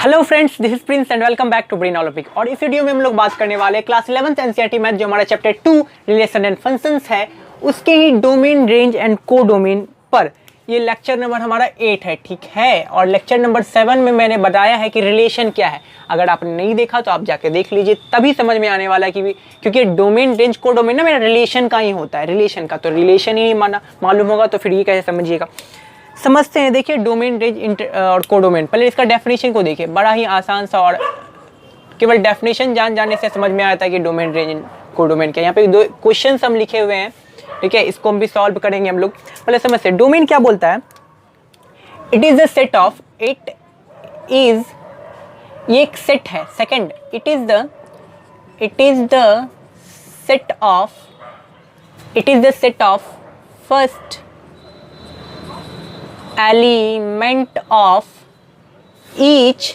Hello friends, this is Prince and welcome back to Brain Olympic. और इस video में हम लोग बात करने वाले हैं क्लास 11th एनसीईआरटी मैथ जो हमारा चैप्टर 2 रिलेशन एंड फंक्शंस है, उसके ही डोमेन, रेंज एंड को डोमेन पर। ये लेक्चर नंबर हमारा 8 है, ठीक है। और लेक्चर नंबर 7 में मैंने बताया है कि रिलेशन क्या है। अगर आपने नहीं देखा तो आप जाके देख लीजिए, तभी समझ में आने वाला है कि क्योंकि डोमेन, रेंज, को डोमेन ना मेरा रिलेशन का ही होता है। रिलेशन का तो रिलेशन ही मालूम होगा तो फिर ये कैसे समझिएगा। समझते हैं, देखिए डोमेन, रेंज और कोडोमेन। पहले इसका डेफिनेशन को देखिए, बड़ा ही आसान सा, और केवल डेफिनेशन जाने से समझ में आता है कि डोमेन, रेंज, कोडोमेन क्या। यहाँ पे दो क्वेश्चन हम लिखे हुए हैं, ठीक है, इसको हम भी सॉल्व करेंगे हम लोग। पहले समझते हैं डोमेन क्या बोलता है। It is the set of, it is, ये एक सेट है। Second, it is the set of, it is the set of first element of each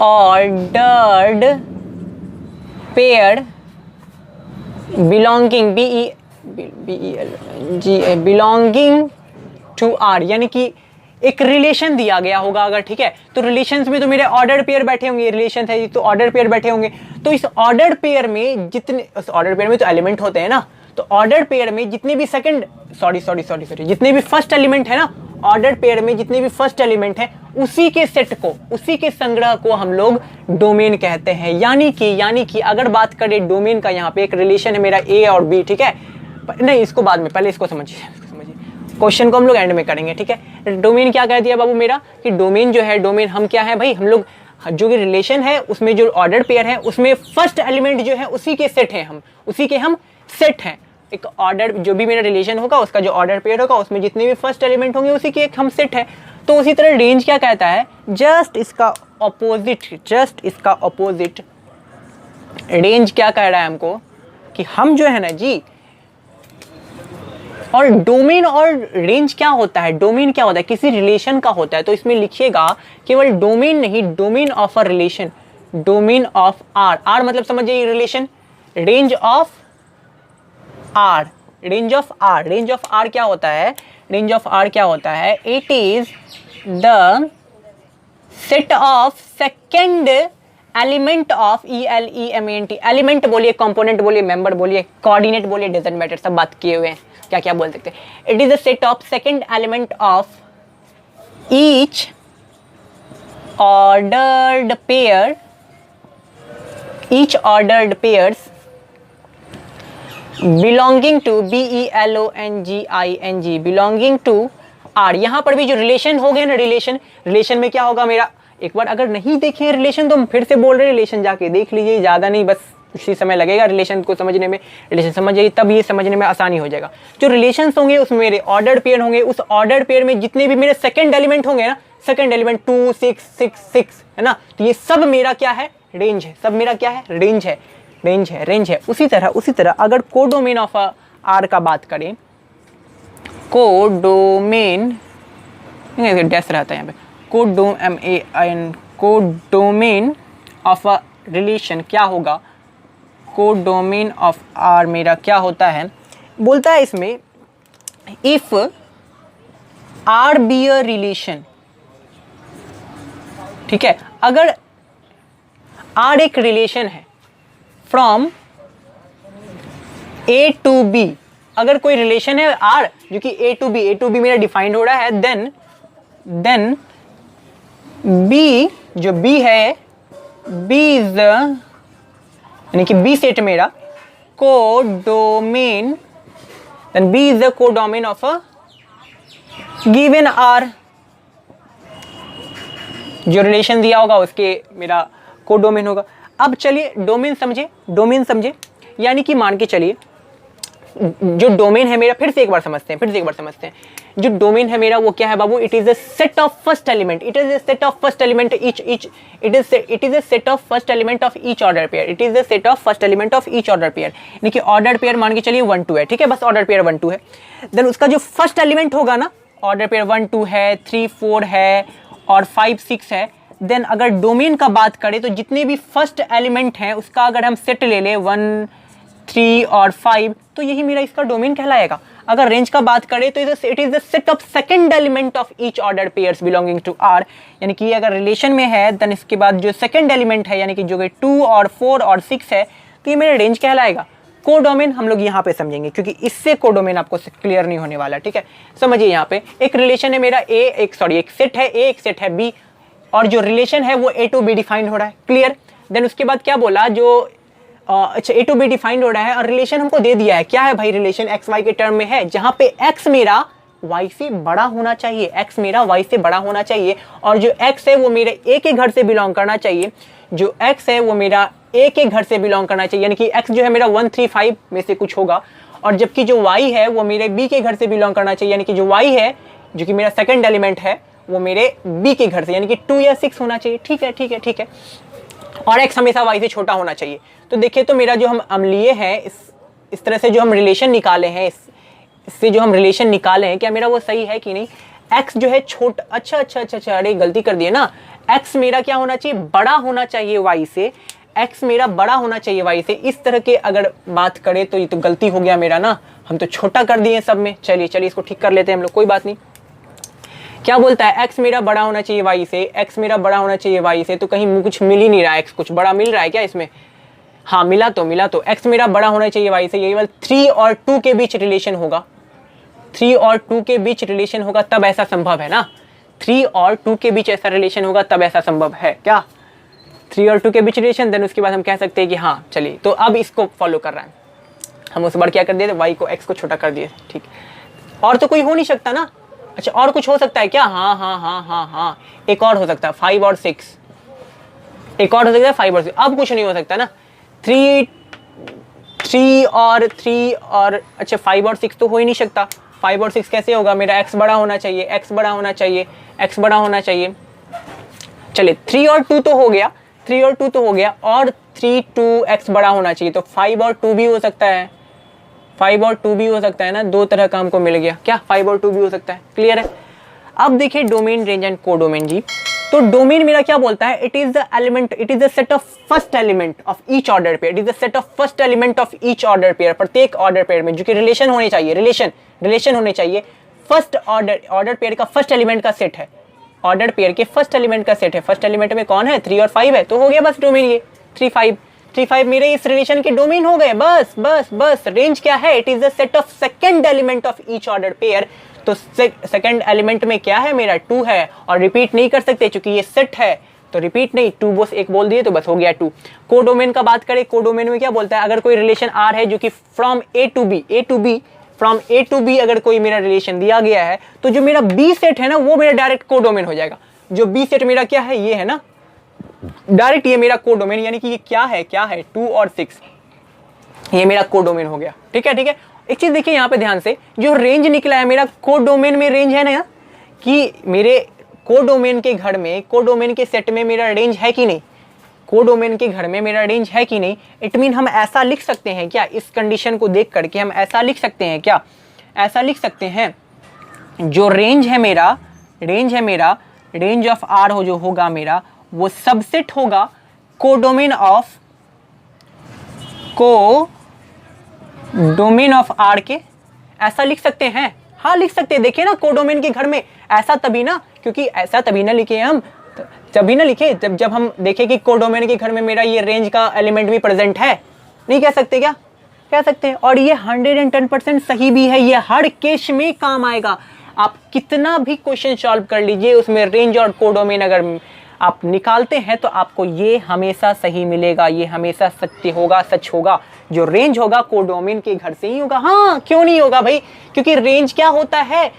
ordered pair belonging belonging to R। यानी कि एक रिलेशन दिया गया होगा अगर, ठीक है, तो रिलेशंस में तो मेरे ऑर्डर्ड पेयर बैठे होंगे। रिलेशन है तो ऑर्डर्ड पेयर बैठे होंगे। तो इस ऑर्डर्ड पेयर में जितने, उस ऑर्डर्ड पेयर में तो एलिमेंट होते हैं ना, तो ऑर्डर्ड पेयर में जितने भी जितने भी फर्स्ट एलिमेंट है ना, ऑर्डर्ड पेयर में जितने भी फर्स्ट एलिमेंट है, उसी के सेट को, उसी के संग्रह को हम लोग डोमेन कहते हैं। यानी कि अगर बात करें डोमेन का, यहाँ पे एक रिलेशन है मेरा ए और बी, ठीक है। नहीं, इसको बाद में, पहले इसको समझिए। क्वेश्चन को हम लोग एंड में करेंगे, ठीक है। डोमेन क्या कह दिया बाबू मेरा, कि डोमेन जो है, डोमेन हम क्या है भाई, हम लोग जो भी रिलेशन है उसमें जो ऑर्डर्ड पेयर है उसमें फर्स्ट एलिमेंट जो है उसी के सेट है, हम उसी के हम सेट हैं। एक ऑर्डर, जो भी मेरा रिलेशन होगा उसका जो ऑर्डर पेयर होगा उसमें जितने भी फर्स्ट एलिमेंट होंगे उसी के एक हम सेट है। तो उसी तरह रेंज क्या कहता है, जस्ट इसका ऑपोजिट। रेंज क्या कह रहा है हमको, कि हम जो है ना जी, और डोमेन और रेंज क्या होता है, डोमेन क्या होता है, किसी रिलेशन का होता है। तो इसमें लिखिएगा केवल डोमेन नहीं, domain of a relation, domain of R. R मतलब समझिए relation. Range of R, range of R, range of R क्या होता है, रेंज ऑफ आर क्या होता है, it is the set of second element of ELEMENT। Element बोलिए, component बोलिए, मेंबर बोलिए, कोऑर्डिनेट बोलिए, डजंट मैटर, सब बात किए हुए हैं, क्या क्या बोल सकते हैं। It is the set of second element of each ordered pair, each ordered pairs belonging to BELONGING, belonging to R। यहाँ पर भी जो रिलेशन हो गए ना, रिलेशन में क्या होगा मेरा, एक बार अगर नहीं देखे रिलेशन तो हम फिर से बोल रहे हैं, रिलेशन जाके देख लीजिए, ज़्यादा नहीं, बस उसी समय लगेगा रिलेशन को समझने में। रिलेशन समझ जाइए तब ये समझने में आसानी हो जाएगा। जो रिलेशंस होंगे उसमें मेरे ऑर्डर्ड पेयर होंगे, उस ऑर्डर्ड पेयर में जितने भी मेरे सेकंड एलिमेंट होंगे ना, सेकंड एलिमेंट 2 6 6 6 है ना, तो ये सब मेरा क्या है, रेंज है। सब मेरा क्या है, रेंज है, रेंज है। उसी तरह अगर कोडोमेन ऑफ आर का बात करें, कोडोमेन डैश रहता है यहाँ पे, कोडोमेन ऑफ अ रिलेशन क्या होगा, कोडोमेन ऑफ आर मेरा क्या होता है, बोलता है इसमें if R be a relation, ठीक है, अगर आर एक रिलेशन है फ्रॉम A to B, अगर कोई रिलेशन है R जो कि A to B मेरा डिफाइंड हो रहा है, देन B जो B है, B इज यानी कि B सेट मेरा codomain, then B is the codomain of a given R। जो रिलेशन दिया होगा उसके मेरा कोडोमेन होगा। अब चलिए डोमेन समझे, यानी कि मान के चलिए जो डोमेन है मेरा, फिर से एक बार समझते हैं, जो डोमेन है मेरा वो क्या है बाबू, it is a set of first element, it is a set of first element it is a set of first element of each order pair, it is a set of first element of each order pair. यानी कि order pair मान के चलिए 1 2 है, ठीक है, बस order pair 1 2 है। देन उसका जो फर्स्ट एलिमेंट होगा ना, ऑर्डर पेयर 1 2 है, 3 4 है और 5 6 है। देन अगर डोमेन का बात करें तो जितने भी फर्स्ट एलिमेंट हैं उसका अगर हम सेट ले लें 1 3 और 5, तो यही मेरा इसका डोमेन कहलाएगा। अगर रेंज का बात करें तो it is the set of second element of each order pairs belonging to R, यानी कि अगर रिलेशन में है देन इसके बाद जो सेकंड एलिमेंट है यानी कि जो कि 2 और 4 और 6 है तो ये मेरा रेंज कहलाएगा। कोडोमेन हम लोग यहाँ पे समझेंगे क्योंकि इससे कोडोमेन आपको क्लियर नहीं होने वाला, ठीक है। समझिए यहाँ पे एक रिलेशन है मेरा एक सेट है ए, एक सेट है बी, और जो रिलेशन है वो ए टू बी डिफाइंड हो रहा है, क्लियर। देन उसके बाद क्या बोला, जो अच्छा ए टू बी डिफाइंड हो रहा है और रिलेशन हमको दे दिया है, क्या है भाई, रिलेशन एक्स वाई के टर्म में है जहां पे एक्स मेरा वाई से बड़ा होना चाहिए, एक्स मेरा वाई से बड़ा होना चाहिए, और जो एक्स है वो मेरे ए के घर से बिलोंग करना चाहिए, जो एक्स है वो मेरा ए के घर से बिलोंग करना चाहिए, यानी कि एक्स जो है मेरा 135 में से कुछ होगा, और जबकि जो वाई है वो मेरे बी के घर से बिलोंग करना चाहिए, यानी कि जो वाई है जो कि मेरा सेकंड एलिमेंट है वो मेरे बी के घर से, यानी कि 2 या 6 होना चाहिए, ठीक है ठीक है ठीक है, और एक्स हमेशा वाई से छोटा होना चाहिए। तो देखिए तो मेरा जो हम लिए हैं इस तरह से जो हम रिलेशन निकाले हैं, इससे जो हम रिलेशन निकाले हैं, क्या मेरा वो सही है कि नहीं। एक्स जो है छोटा, अच्छा अरे गलती कर दिए ना, एक्स मेरा क्या होना चाहिए, बड़ा होना चाहिए वाई से, एक्स मेरा बड़ा होना चाहिए वाई से। इस तरह के अगर बात करें तो ये तो गलती हो गया मेरा ना, हम तो छोटा कर दिए सब में। चलिए इसको ठीक कर लेते हैं हम लोग, कोई बात नहीं। क्या बोलता है, एक्स मेरा बड़ा होना चाहिए वाई से, एक्स मेरा बड़ा होना चाहिए वाई से, तो कहीं कुछ मिल ही नहीं रहा है, एक्स कुछ बड़ा मिल रहा है क्या इसमें, हाँ मिला तो एक्स मेरा बड़ा होना चाहिए वाई से, ये केवल 3 और 2 के बीच रिलेशन होगा, 3 और 2 के बीच रिलेशन होगा तब ऐसा संभव है ना, 3 और 2 के बीच ऐसा रिलेशन होगा तब ऐसा संभव है क्या, 3 और 2 के बीच रिलेशन, देन उसके बाद हम कह सकते हैं कि हाँ चलिए तो अब इसको फॉलो कर रहा है, हम उस बार क्या कर दिए थे, वाई को एक्स को छोटा कर दिए, ठीक। और तो कोई हो नहीं सकता ना, अच्छा और कुछ हो सकता है क्या, हाँ एक और हो सकता है 5 और 6, एक और हो सकता है 5 और 6, अब कुछ नहीं हो सकता ना, 3 और अच्छा 5 और 6 तो हो ही नहीं सकता, 5 और 6 कैसे होगा, मेरा x बड़ा होना चाहिए, x बड़ा होना चाहिए, x बड़ा होना चाहिए। चलिए 3 और 2 तो हो गया, 3 और 2 तो हो गया, और 3 2x बड़ा होना चाहिए, तो 5 और 2 भी हो सकता है, 5 और 2 भी हो सकता है ना, दो तरह का हमको मिल गया, क्या 5 और 2 भी हो सकता है, क्लियर है। अब देखिए डोमेन, रेंज एंड कोडोमेन जी। तो डोमेन मेरा क्या बोलता है, it is the element, it is the set of first element of each order pair, it is the set of first element of each order pair, प्रत्येक order pair में जो कि relation होने चाहिए, रिलेशन होने चाहिए, फर्स्ट ऑर्डर पेयर का first element का सेट है, ऑर्डर पेयर के फर्स्ट एलिमेंट का सेट है, फर्स्ट एलिमेंट में कौन है, 3 और 5 है, तो हो गया बस डोमेन, ये 3 5 मेरे इस रिलेशन के डोमेन हो गए, बस। रेंज क्या है, it is the set of second element of each order pair, तो सेकंड एलिमेंट में क्या है मेरा 2 है, और रिपीट नहीं कर सकते क्योंकि ये सेट है, तो रिपीट नहीं, 2 बस एक बोल दिए तो बस हो गया 2। कोडोमेन का बात करें, कोडोमेन में क्या बोलता है, अगर कोई रिलेशन आर है जो कि फ्रॉम ए टू बी अगर कोई मेरा रिलेशन दिया गया है, तो जो मेरा बी सेट है ना वो मेरा डायरेक्ट कोडोमेन हो जाएगा। जो बी सेट मेरा क्या है, ये है ना, डायरेक्ट ये मेरा कोडोमेन, यानी कि ये क्या है 2 और 6, ये मेरा कोडोमेन हो गया, ठीक है। एक चीज देखिए यहाँ पे ध्यान से, जो रेंज निकला है मेरा कोडोमेन में, रेंज है ना कि मेरे कोडोमेन के घर में, कोडोमेन के सेट में मेरा रेंज है कि नहीं, कोडोमेन के घर में मेरा रेंज है कि नहीं। इट मीन हम ऐसा लिख सकते हैं क्या, इस कंडीशन को देख करके हम ऐसा लिख सकते हैं क्या, ऐसा लिख सकते हैं, जो रेंज है मेरा, रेंज ऑफ आर हो जो होगा मेरा, वो सबसेट होगा कोडोमेन ऑफ आर के, ऐसा लिख सकते हैं, हाँ लिख सकते हैं। देखिए ना कोडोमेन के घर में, ऐसा तभी ना, क्योंकि ऐसा तभी ना लिखे हम, तभी ना लिखे जब हम देखें कि कोडोमेन के घर में मेरा ये रेंज का एलिमेंट भी प्रेजेंट है, नहीं कह सकते क्या, कह सकते हैं। और ये 110% सही भी है, ये हर केस में काम आएगा। आप कितना भी क्वेश्चन सॉल्व कर लीजिए, उसमें रेंज और कोडोमेन अगर आप निकालते हैं तो आपको ये हमेशा सही मिलेगा, ये हमेशा सत्य होगा, सच होगा। जो रेंज होगा कोडोमेन के घर से ही होगा। हाँ क्यों नहीं होगा भाई, क्योंकि रेंज क्या होता है,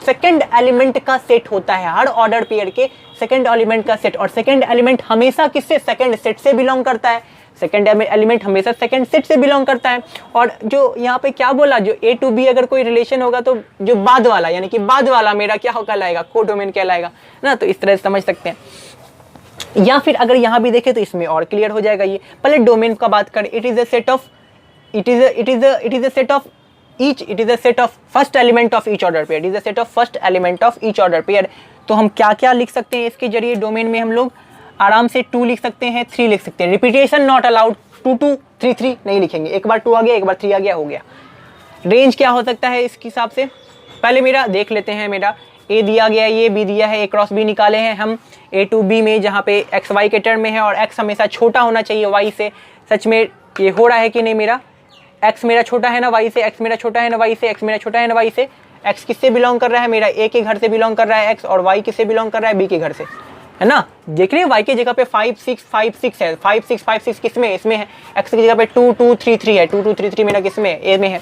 सेकंड एलिमेंट का सेट होता है, हर ऑर्डर पेयर के सेकंड एलिमेंट का सेट, और सेकंड एलिमेंट हमेशा किससे, सेकंड सेट से बिलोंग करता है, सेकंड एलिमेंट हमेशा सेकंड सेट से बिलोंग करता है। और जो यहाँ पे क्या बोला, जो ए टू बी अगर कोई रिलेशन होगा तो जो बाद वाला, यानी कि बाद वाला मेरा क्या कहलाएगा, कोडोमेन कहलाएगा ना। तो इस तरह से समझ सकते हैं। या फिर अगर यहाँ भी देखें तो इसमें और क्लियर हो जाएगा। ये पहले डोमेन का बात करें, it is a set of first element of each order pair, it is a set of first element of each order pair. तो हम क्या क्या लिख सकते हैं इसके जरिए, डोमेन में हम लोग आराम से 2 लिख सकते हैं, 3 लिख सकते हैं। रिपीटेशन नॉट अलाउड, 2 2 3 3 नहीं लिखेंगे, एक बार 2 आ गया, एक बार 3 आ गया, हो गया। रेंज क्या हो सकता है इसके हिसाब से, पहले मेरा देख लेते हैं। मेरा ए दिया गया है, ये बी दिया है, ए क्रॉस बी निकाले हैं हम ए टू बी में, जहाँ पे एक्स वाई के टर्म में है और एक्स हमेशा छोटा होना चाहिए वाई से। सच में ये हो रहा है कि नहीं, मेरा एक्स मेरा छोटा है ना वाई से, एक्स मेरा छोटा है ना वाई से, एक्स मेरा छोटा है ना वाई से। एक्स किससे बिलोंग कर रहा है, मेरा ए के घर से बिलोंग कर रहा है एक्स, और वाई किससे बिलोंग कर रहा है, बी के घर से, है ना। देख रहे हैं वाई के जगह पे 5 6 5 6 है, 5 6 5 6 किस में है, इसमें है। एक्स की जगह पे 2 2 3 3 है, 2 2 3 3 मेरा किस में है, ए में है।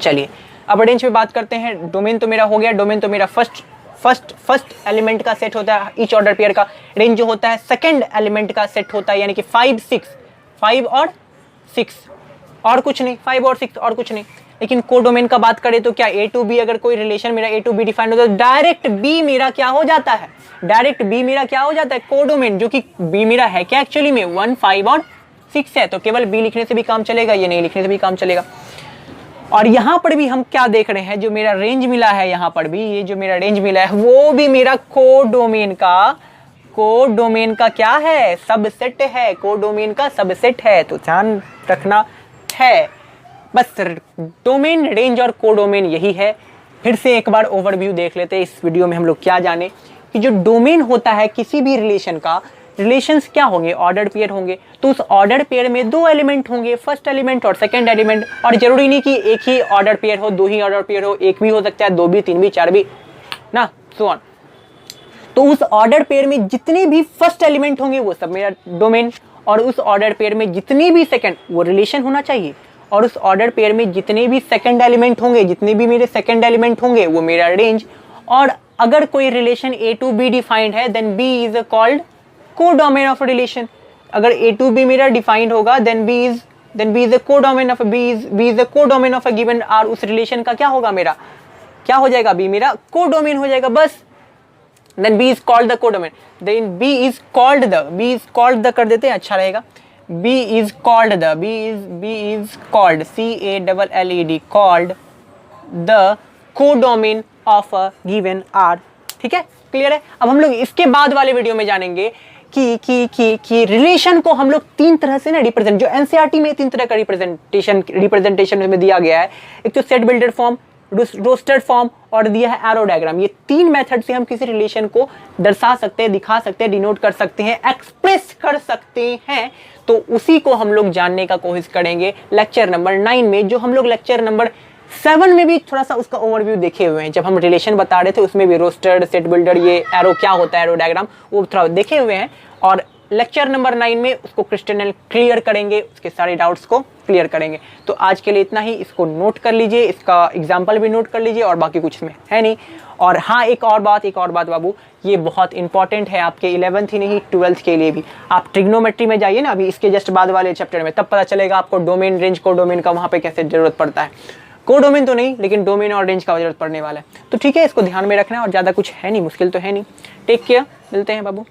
चलिए अब रेंज पे बात करते हैं। डोमेन तो मेरा हो गया, डोमेन तो मेरा फर्स्ट एलिमेंट का सेट होता है ईच ऑर्डर पेयर का। रेंज जो होता है सेकंड एलिमेंट का सेट होता है, यानी कि 5 6 5 और 6 और कुछ नहीं, 5 और 6 और कुछ नहीं। लेकिन कोडोमेन का बात करें तो क्या ए टू बी, अगर कोई रिलेशन मेरा ए टू बी डिफाइंड होता है, डायरेक्ट बी मेरा क्या हो जाता है, डायरेक्ट बी मेरा क्या हो जाता है, कोडोमेन। जो कि बी मेरा है क्या एक्चुअली में 1 5 और 6 है, तो केवल बी लिखने से भी काम चलेगा, ये नहीं लिखने से भी काम चलेगा। और यहाँ पर भी हम क्या देख रहे हैं, जो मेरा रेंज मिला है, यहाँ पर भी ये जो मेरा रेंज मिला है वो भी मेरा कोडोमेन का क्या है, सबसेट है, कोडोमेन का सबसेट है। तो ध्यान रखना है बस, डोमेन, रेंज और कोडोमेन यही है। फिर से एक बार ओवरव्यू देख लेते हैं इस वीडियो में हम लोग क्या जाने कि जो डोमेन होता है किसी भी रिलेशन का, रिलेशंस क्या होंगे, ऑर्डर्ड पेयर होंगे। तो उस ऑर्डर्ड पेयर में 2 एलिमेंट होंगे, फर्स्ट एलिमेंट और सेकंड एलिमेंट। और जरूरी नहीं कि एक ही ऑर्डर पेयर हो, 2 ही ऑर्डर पेयर हो, एक भी हो सकता है, 2 भी, 3 भी, 4 भी ना, सो ऑन। तो उस ऑर्डर पेयर में जितने भी फर्स्ट एलिमेंट होंगे वो सब मेरा डोमेन, और उस ऑर्डर पेयर में जितने भी सेकंड, वो रिलेशन होना चाहिए। और उस ऑर्डर पेयर में जितने भी सेकंड एलिमेंट होंगे, जितने भी मेरे सेकंड एलिमेंट होंगे, वो मेरा रेंज। और अगर कोई relation A to B defined है, then B is called codomain of relation. अगर ए टू बी मेरा डिफाइंड होगा, then B is a codomain of codomain of a given R. उस रिलेशन का क्या होगा, मेरा क्या हो जाएगा, बी मेरा कोडोमेन हो जाएगा बस। Then B is called the codomain, then B is called the कर देते हैं, अच्छा रहेगा। B is called CALLED called the codomain of a given R. ठीक है, क्लियर है। अब हम लोग इसके बाद वाले वीडियो में जानेंगे कि रिलेशन को हम लोग 3 तरह से ना रिप्रेजेंट, जो एनसीईआरटी में 3 तरह का रिप्रेजेंटेशन में दिया गया है। एक तो set builder form, roasted form और दिया है एरो डायग्राम। ये 3 मेथड से हम किसी रिलेशन को दर्शा सकते हैं, दिखा सकते हैं, डिनोट कर सकते हैं, एक्सप्रेस कर सकते हैं। तो उसी को हम लोग जानने का कोशिश करेंगे लेक्चर नंबर 9 में, जो हम लोग लेक्चर नंबर 7 में भी थोड़ा सा उसका ओवरव्यू देखे हुए हैं। जब हम रिलेशन बता रहे थे उसमें भी रोस्टेड, सेट बिल्डर, ये एरो क्या होता है, एरो डायग्राम, वो थोड़ा देखे हुए हैं। और लेक्चर नंबर 9 में उसको क्रिस्टल क्लियर करेंगे, उसके सारे डाउट्स को क्लियर करेंगे। तो आज के लिए इतना ही, इसको नोट कर लीजिए, इसका एग्जाम्पल भी नोट कर लीजिए, और बाकी कुछ में है नहीं। और हाँ, एक और बात बाबू, ये बहुत इंपॉर्टेंट है आपके 11th ही नहीं 12th के लिए भी। आप ट्रिग्नोमेट्री में जाइए ना, अभी इसके जस्ट बाद वाले चैप्टर में, तब पता चलेगा आपको डोमेन, रेंज, कोडोमेन का वहाँ पे कैसे जरूरत पड़ता है। कोडोमेन तो नहीं, लेकिन डोमेन और रेंज का जरूरत पड़ने वाला है। तो ठीक है, इसको ध्यान में रखना है, और ज़्यादा कुछ है नहीं, मुश्किल तो है नहीं। टेक केयर, मिलते हैं बाबू।